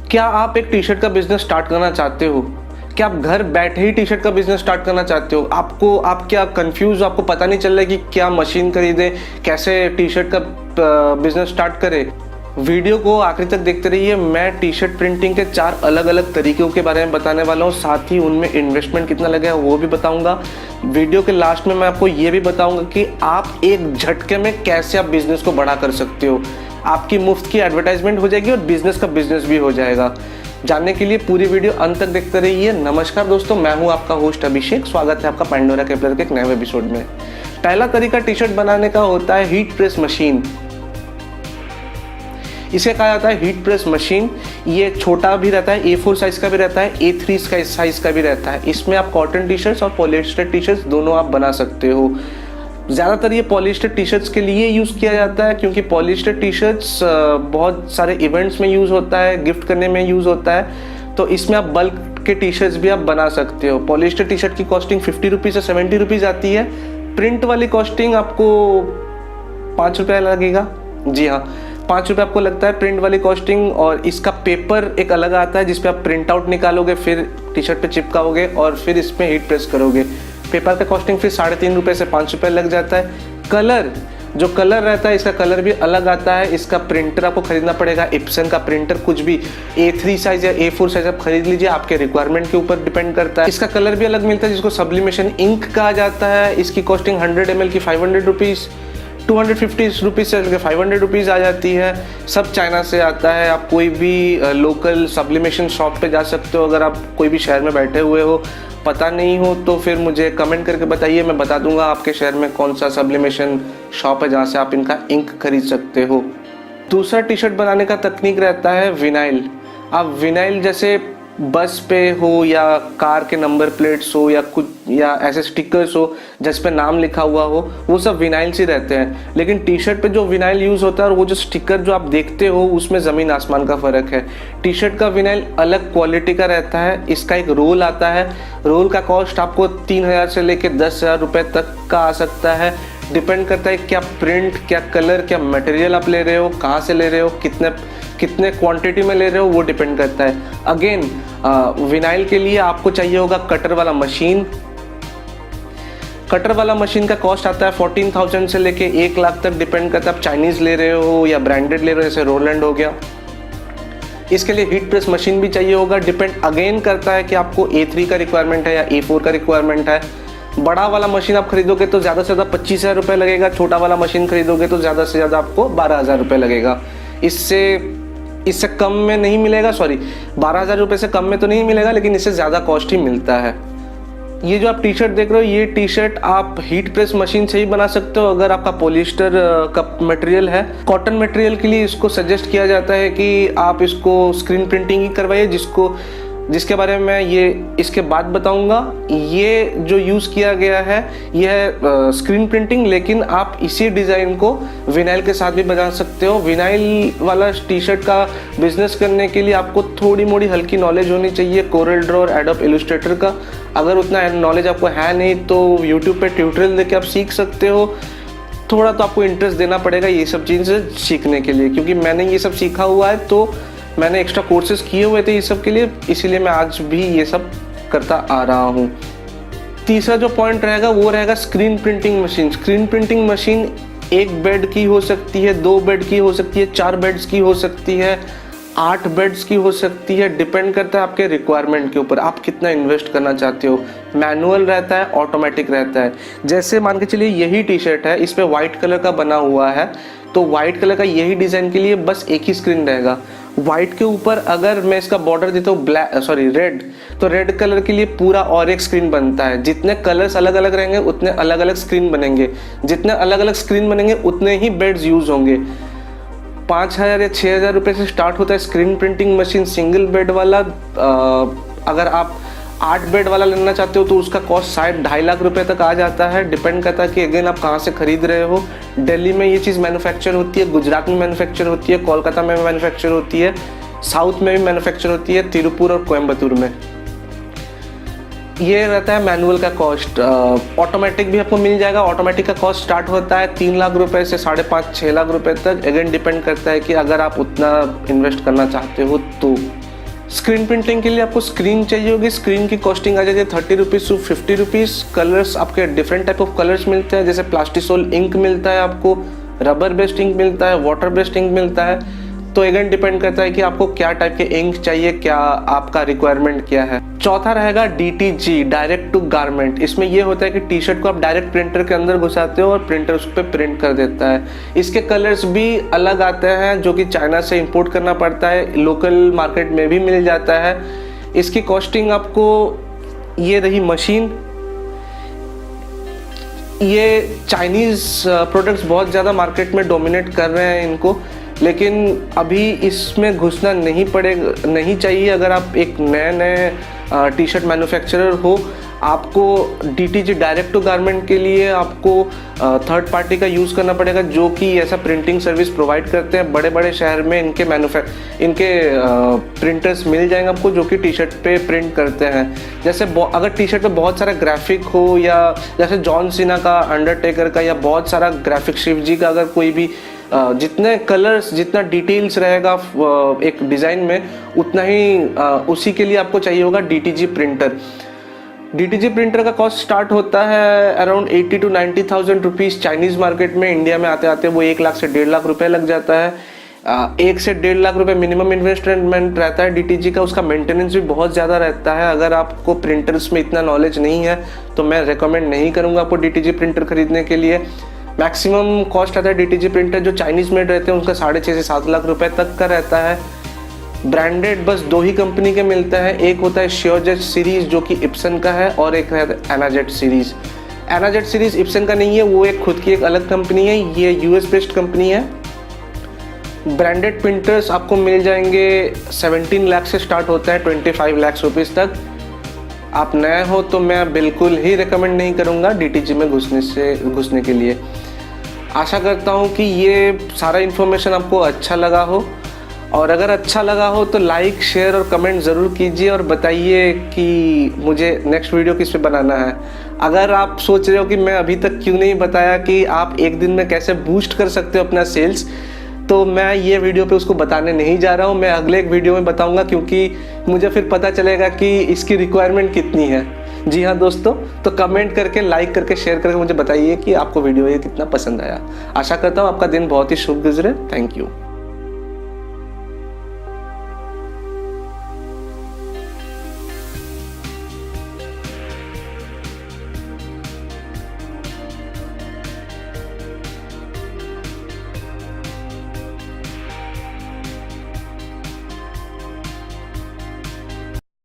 क्या आप एक टी शर्ट का बिजनेस स्टार्ट करना चाहते हो? क्या आप घर बैठे ही टी शर्ट का बिजनेस स्टार्ट करना चाहते हो? आप क्या कंफ्यूज, आपको पता नहीं चल रहा है कि क्या मशीन खरीदे, कैसे टी शर्ट का बिजनेस स्टार्ट करे? वीडियो को आखिरी तक देखते रहिए। मैं टी शर्ट प्रिंटिंग के 4 अलग अलग तरीकों के बारे में बताने वाला हूँ, साथ ही उनमें इन्वेस्टमेंट कितना लगेगा वो भी बताऊंगा। वीडियो के लास्ट में मैं आपको ये भी बताऊंगा कि आप एक झटके में कैसे आप बिजनेस को बड़ा कर सकते हो। आपकी मुफ्त की एडवर्टाइजमेंट हो जाएगी और बिजनेस का बिजनेस भी हो जाएगा। जानने के लिए पूरी वीडियो अंत तक देखते रहिए। नमस्कार दोस्तों, मैं हूं आपका होस्ट अभिषेक। स्वागत है आपका पैंडोरा केपलर के एक नए एपिसोड में। पहला तरीका टी शर्ट बनाने का होता है हीट प्रेस मशीन। इसे कहा जाता है हीट प्रेस मशीन। ये छोटा भी रहता है, A4 साइज का भी रहता है, A3 साइज का भी रहता है। इसमें आप कॉटन टी शर्ट्स और पॉलिएस्टर टी शर्ट्स दोनों आप बना सकते हो। ज़्यादातर ये पॉलिएस्टर टी शर्ट्स के लिए यूज़ किया जाता है, क्योंकि पॉलिएस्टर टी शर्ट्स बहुत सारे इवेंट्स में यूज़ होता है, गिफ्ट करने में यूज़ होता है। तो इसमें आप बल्क के टी शर्ट्स भी आप बना सकते हो। पॉलिएस्टर टी शर्ट की कॉस्टिंग 50 रुपीज़ से 70 रुपीज़ आती है। प्रिंट वाली कॉस्टिंग आपको 5 रुपये लगेगा। जी हाँ, 5 रुपये आपको लगता है प्रिंट वाली कॉस्टिंग। और इसका पेपर एक अलग आता है जिसपे आप प्रिंट आउट निकालोगे, फिर टी शर्ट पे चिपकाओगे और फिर इसमें हीट प्रेस करोगे। पेपर का कॉस्टिंग फिर 3.5 रुपये से 5 रुपये लग जाता है। कलर, जो कलर रहता है इसका कलर भी अलग आता है। इसका प्रिंटर आपको खरीदना पड़ेगा, इप्सन का प्रिंटर, कुछ भी A3 साइज या A4 साइज आप खरीद लीजिए, आपके रिक्वायरमेंट के ऊपर डिपेंड करता है। इसका कलर भी अलग मिलता है जिसको सब्लिमेशन इंक कहा जाता है। इसकी कॉस्टिंग 100 ml की 500 रुपीज़, 250 रुपीज़ से लेकर 500 रुपीज़ आ जाती है। सब चाइना से आता है। आप कोई भी लोकल सब्लिमेशन शॉप पे जा सकते हो। अगर आप कोई भी शहर में बैठे हुए हो, पता नहीं हो, तो फिर मुझे कमेंट करके बताइए, मैं बता दूंगा आपके शहर में कौन सा सब्लिमेशन शॉप है जहाँ से आप इनका इंक खरीद सकते हो। दूसरा टी शर्ट बनाने का तकनीक रहता है विनाइल। आप विनाइल जैसे बस पे हो या कार के नंबर प्लेट्स हो या कुछ या ऐसे स्टिकर्स हो जिस पे नाम लिखा हुआ हो, वो सब विनाइल से रहते हैं। लेकिन टी शर्ट पे जो विनाइल यूज़ होता है और वो जो स्टिकर जो आप देखते हो, उसमें ज़मीन आसमान का फ़र्क है। टी शर्ट का विनाइल अलग क्वालिटी का रहता है। इसका एक रोल आता है। रोल का कॉस्ट आपको 3000 से लेकर 10,000 रुपये तक का आ सकता है। डिपेंड करता है क्या प्रिंट, क्या कलर, क्या मटेरियल आप ले रहे हो, कहाँ से ले रहे हो, कितने क्वांटिटी में ले रहे हो, वो डिपेंड करता है। अगेन विनाइल के लिए आपको चाहिए होगा कटर वाला मशीन। कटर वाला मशीन का कॉस्ट आता है 14,000 से लेके 1 लाख तक, डिपेंड करता है आप चाइनीज़ ले रहे हो या ब्रांडेड ले रहे हो, जैसे रोलैंड हो गया। इसके लिए हीट प्रेस मशीन भी चाहिए होगा। डिपेंड अगेन करता है कि आपको A3 का रिक्वायरमेंट है या A4 का रिक्वायरमेंट है। बड़ा वाला मशीन आप खरीदोगे तो ज़्यादा से ज़्यादा 25,000 रुपये लगेगा। छोटा वाला मशीन खरीदोगे तो ज़्यादा से ज़्यादा आपको 12,000 रुपये लगेगा। इससे कम में नहीं मिलेगा, सॉरी 12,000 रुपये से कम में तो नहीं मिलेगा, लेकिन इससे ज़्यादा कॉस्ट ही मिलता है। ये जो आप टी शर्ट देख रहे हो, ये टी शर्ट आप हीट प्रेस मशीन से ही बना सकते हो अगर आपका पॉलिएस्टर का मटेरियल है। कॉटन मटेरियल के लिए इसको सजेस्ट किया जाता है कि आप इसको स्क्रीन प्रिंटिंग ही करवाइए, जिसके बारे में मैं इसके बाद बताऊंगा। ये जो यूज़ किया गया है यह है स्क्रीन प्रिंटिंग, लेकिन आप इसी डिज़ाइन को विनाइल के साथ भी बना सकते हो। विनाइल वाला टी शर्ट का बिजनेस करने के लिए आपको थोड़ी मोड़ी हल्की नॉलेज होनी चाहिए कोरल ड्रॉ और एडोब इलस्ट्रेटर का। अगर उतना नॉलेज आपको है नहीं तो यूट्यूब पे ट्यूटोरियल देख के आप सीख सकते हो। थोड़ा तो आपको इंटरेस्ट देना पड़ेगा ये सब चीज़ें सीखने के लिए, क्योंकि मैंने ये सब सीखा हुआ है, तो मैंने एक्स्ट्रा कोर्सेज किए हुए थे ये सब के लिए, इसीलिए मैं आज भी ये सब करता आ रहा हूँ। तीसरा जो पॉइंट रहेगा वो रहेगा screen printing machine. Screen printing machine 1 bed की हो सकती है, 2 बेड की हो सकती है, 4 बेड्स की हो सकती है, 8 बेड्स की हो सकती है। डिपेंड करता है आपके रिक्वायरमेंट के ऊपर, आप कितना इन्वेस्ट करना चाहते हो। मैनुअल रहता है, ऑटोमेटिक रहता है। जैसे मान के चलिए यही टी शर्ट है, इस पर वाइट कलर का बना हुआ है, तो वाइट कलर का यही डिज़ाइन के लिए बस एक ही स्क्रीन रहेगा। वाइट के ऊपर अगर मैं इसका बॉर्डर देता हूँ रेड, तो रेड कलर के लिए पूरा और एक स्क्रीन बनता है। जितने कलर्स अलग अलग रहेंगे उतने अलग अलग स्क्रीन बनेंगे। जितने अलग अलग स्क्रीन बनेंगे उतने ही बेड्स यूज होंगे। 5,000 या 6,000 रुपये से स्टार्ट होता है screen printing machine single bed वाला। अगर आप 8 बेड वाला लेना चाहते हो तो उसका कॉस्ट शायद 2.5 लाख रुपए तक आ जाता है। डिपेंड करता है कि अगेन आप कहाँ से खरीद रहे हो। दिल्ली में ये चीज़ मैन्युफैक्चर होती है, गुजरात में मैन्युफैक्चर होती है, कोलकाता में मैन्युफैक्चर होती है, साउथ में भी मैन्युफैक्चर होती है, तिरुपुर और कोयम्बतूर में। ये रहता है मैनुअल का कॉस्ट। ऑटोमेटिक भी आपको मिल जाएगा। ऑटोमेटिक का कॉस्ट स्टार्ट होता है 3 लाख रुपए से 5.5-6 लाख रुपए तक। अगेन डिपेंड करता है कि अगर आप उतना इन्वेस्ट करना चाहते हो तो। स्क्रीन प्रिंटिंग के लिए आपको स्क्रीन चाहिए होगी। स्क्रीन की कॉस्टिंग आ जाती है 30 रुपीज़ टू 50 रुपीज़। कलर्स आपके डिफरेंट टाइप ऑफ कलर्स मिलते हैं, जैसे प्लास्टिसोल इंक मिलता है आपको, रबर बेस्ड इंक मिलता है, वाटर बेस्ड इंक मिलता है। तो अगेन डिपेंड करता है कि आपको क्या टाइप के इंक चाहिए, क्या आपका रिक्वायरमेंट क्या है। चौथा रहेगा DTG, डायरेक्ट टू गारमेंट। इसमें ये होता है कि टी शर्ट को आप डायरेक्ट प्रिंटर के अंदर घुसाते हो और प्रिंटर उस पर प्रिंट कर देता है। इसके कलर्स भी अलग आते हैं जो कि चाइना से इंपोर्ट करना पड़ता है, लोकल मार्केट में भी मिल जाता है। इसकी कॉस्टिंग आपको, ये रही मशीन, ये चाइनीज़ प्रोडक्ट्स बहुत ज़्यादा मार्केट में डोमिनेट कर रहे हैं इनको, लेकिन अभी इसमें घुसना नहीं चाहिए। अगर आप एक नए टी शर्ट मैन्युफैक्चरर हो, आपको DTG, डायरेक्ट टू गारमेंट के लिए आपको थर्ड पार्टी का यूज़ करना पड़ेगा जो कि ऐसा प्रिंटिंग सर्विस प्रोवाइड करते हैं। बड़े बड़े शहर में इनके प्रिंटर्स मिल जाएंगे आपको जो कि टी शर्ट पे प्रिंट करते हैं। जैसे अगर टी शर्ट पे बहुत सारा ग्राफिक हो, या जैसे जॉन सीना का, अंडरटेकर का, या बहुत सारा ग्राफिक शिव जी का, अगर कोई भी जितने कलर्स, जितना डिटेल्स रहेगा एक डिज़ाइन में, उतना ही उसी के लिए आपको चाहिए होगा DTG प्रिंटर। DTG प्रिंटर का कॉस्ट स्टार्ट होता है around 80 to 90,000 rupees Chinese market में। इंडिया में आते आते वो 1 लाख से 1.5 लाख रुपए लग जाता है। 1 से 1.5 लाख रुपए मिनिमम इन्वेस्टमेंट रहता है DTG का। उसका मेंटेनेंस भी बहुत ज़्यादा रहता है। अगर आपको प्रिंटर्स में इतना नॉलेज नहीं है तो मैं रिकमेंड नहीं करूँगा आपको DTG प्रिंटर खरीदने के लिए। मैक्सिमम कॉस्ट आता है DTG प्रिंटर जो चाइनीज़ मेड रहते हैं उनका 6.5 से 7 लाख रुपए तक का रहता है। ब्रांडेड बस 2 ही कंपनी के मिलता है, एक होता है श्योरजेट सीरीज़ जो कि इप्सन का है, और एक है एनाजेट सीरीज़। एनाजेट सीरीज़ इप्सन का नहीं है, वो एक खुद की एक अलग कंपनी है, ये US बेस्ड कंपनी है। ब्रांडेड प्रिंटर्स आपको मिल जाएंगे 17 लाख से स्टार्ट होता है 25 लाख रुपीज़ तक। आप नए हो तो मैं बिल्कुल ही रिकमेंड नहीं करूँगा DTG में घुसने के लिए। आशा करता हूँ कि ये सारा इन्फॉर्मेशन आपको अच्छा लगा हो, और अगर अच्छा लगा हो तो लाइक, शेयर और कमेंट ज़रूर कीजिए और बताइए कि मुझे नेक्स्ट वीडियो किस पे बनाना है। अगर आप सोच रहे हो कि मैं अभी तक क्यों नहीं बताया कि आप एक दिन में कैसे बूस्ट कर सकते हो अपना सेल्स, तो मैं ये वीडियो पे उसको बताने नहीं जा रहा हूँ। मैं अगले एक वीडियो में बताऊँगा, क्योंकि मुझे फिर पता चलेगा कि इसकी रिक्वायरमेंट कितनी है। जी हाँ दोस्तों, तो कमेंट करके, लाइक करके, शेयर करके मुझे बताइए कि आपको वीडियो ये कितना पसंद आया। आशा करता हूँ आपका दिन बहुत ही शुभ गुजरे। Thank you.